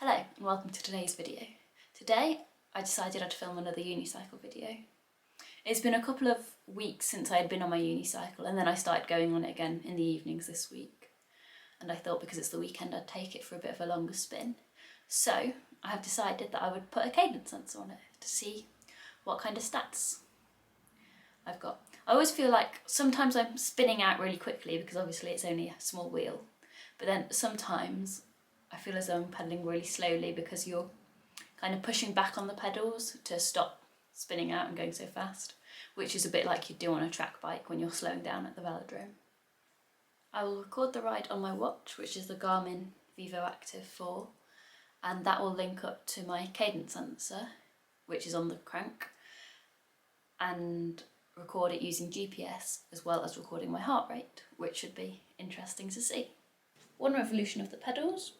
Hello and welcome to today's video. Today I decided I'd film another unicycle video. It's been a couple of weeks since I had been on my unicycle and then I started going on it again in the evenings this week. And I thought because it's the weekend I'd take it for a bit of a longer spin. So I have decided that I would put a cadence sensor on it to see what kind of stats I've got. I always feel like sometimes I'm spinning out really quickly because obviously it's only a small wheel, but then sometimes I feel as though I'm pedalling really slowly because you're kind of pushing back on the pedals to stop spinning out and going so fast, which is a bit like you do on a track bike when you're slowing down at the velodrome. I will record the ride on my watch, which is the Garmin Vivo Active 4, and that will link up to my cadence sensor, which is on the crank, and record it using GPS as well as recording my heart rate, which should be interesting to see. One revolution of the pedals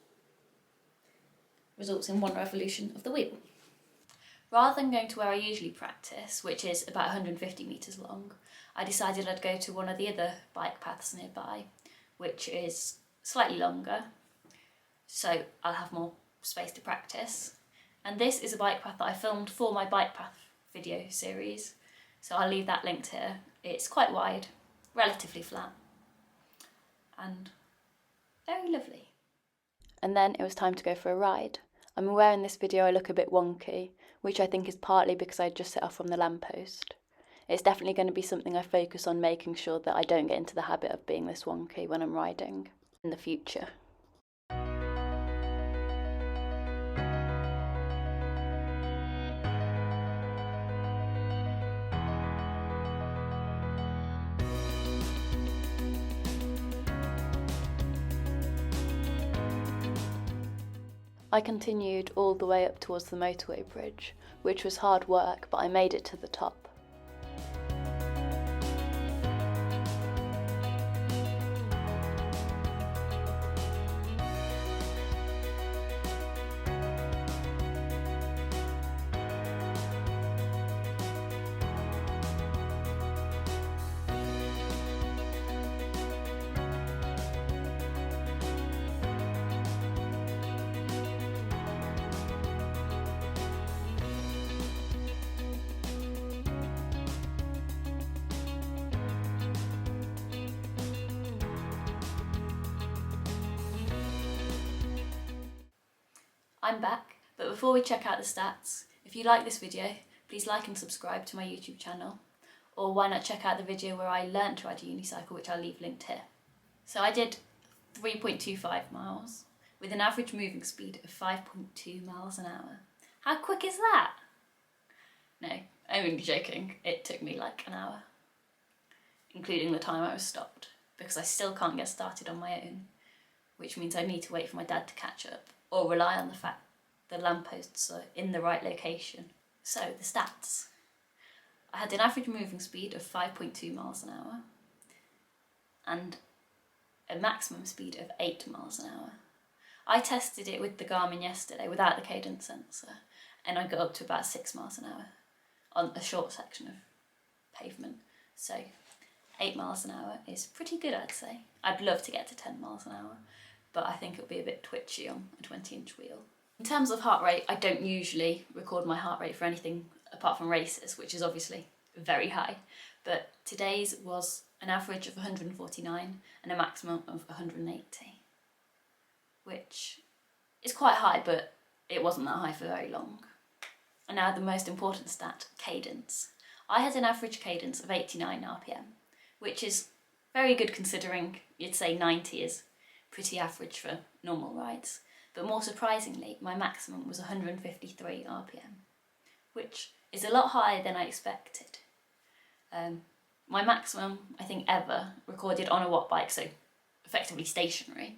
results in one revolution of the wheel. Rather than going to where I usually practice, which is about 150 metres long, I decided I'd go to one of the other bike paths nearby, which is slightly longer, so I'll have more space to practice. And this is a bike path that I filmed for my bike path video series, so I'll leave that linked here. It's quite wide, relatively flat, and very lovely. And then it was time to go for a ride. I'm aware in this video I look a bit wonky, which I think is partly because I just set off from the lamppost. It's definitely going to be something I focus on making sure that I don't get into the habit of being this wonky when I'm riding in the future. I continued all the way up towards the motorway bridge, which was hard work, but I made it to the top. I'm back, but before we check out the stats, if you like this video, please like and subscribe to my YouTube channel, or why not check out the video where I learnt to ride a unicycle, which I'll leave linked here. So I did 3.25 miles with an average moving speed of 5.2 miles an hour. How quick is that? No, I'm only joking. It took me like an hour, including the time I was stopped, because I still can't get started on my own, which means I need to wait for my dad to catch up, or rely on the fact the lampposts are in the right location. So, the stats. I had an average moving speed of 5.2 miles an hour and a maximum speed of 8 miles an hour. I tested it with the Garmin yesterday without the cadence sensor, and I got up to about 6 miles an hour on a short section of pavement. So 8 miles an hour is pretty good, I'd say. I'd love to get to 10 miles an hour, but I think it'll be a bit twitchy on a 20-inch wheel. In terms of heart rate, I don't usually record my heart rate for anything apart from races, which is obviously very high, but today's was an average of 149 and a maximum of 180, which is quite high, but it wasn't that high for very long. And now the most important stat, cadence. I had an average cadence of 89 RPM, which is very good considering you'd say 90 is pretty average for normal rides, but more surprisingly my maximum was 153 RPM, which is a lot higher than I expected. My maximum, I think, ever recorded on a watt bike, so effectively stationary,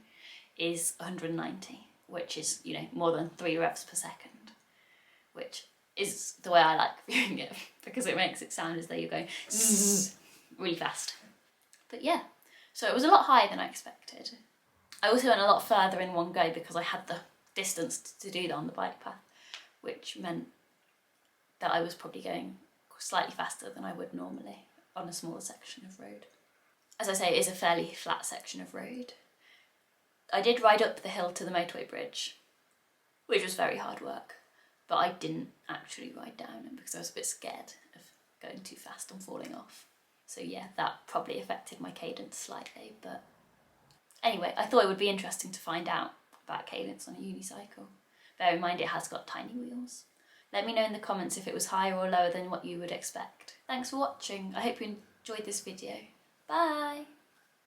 is 190, which is, you know, more than 3 revs per second, which is the way I like viewing it because it makes it sound as though you're going really fast. But yeah, so it was a lot higher than I expected. I also went a lot further in one go because I had the distance to do that on the bike path, which meant that I was probably going slightly faster than I would normally on a smaller section of road. As I say, it is a fairly flat section of road. I did ride up the hill to the motorway bridge, which was very hard work. But I didn't actually ride down it because I was a bit scared of going too fast and falling off. So yeah, that probably affected my cadence slightly, but anyway, I thought it would be interesting to find out about cadence on a unicycle. Bear in mind it has got tiny wheels. Let me know in the comments if it was higher or lower than what you would expect. Thanks for watching. I hope you enjoyed this video. Bye!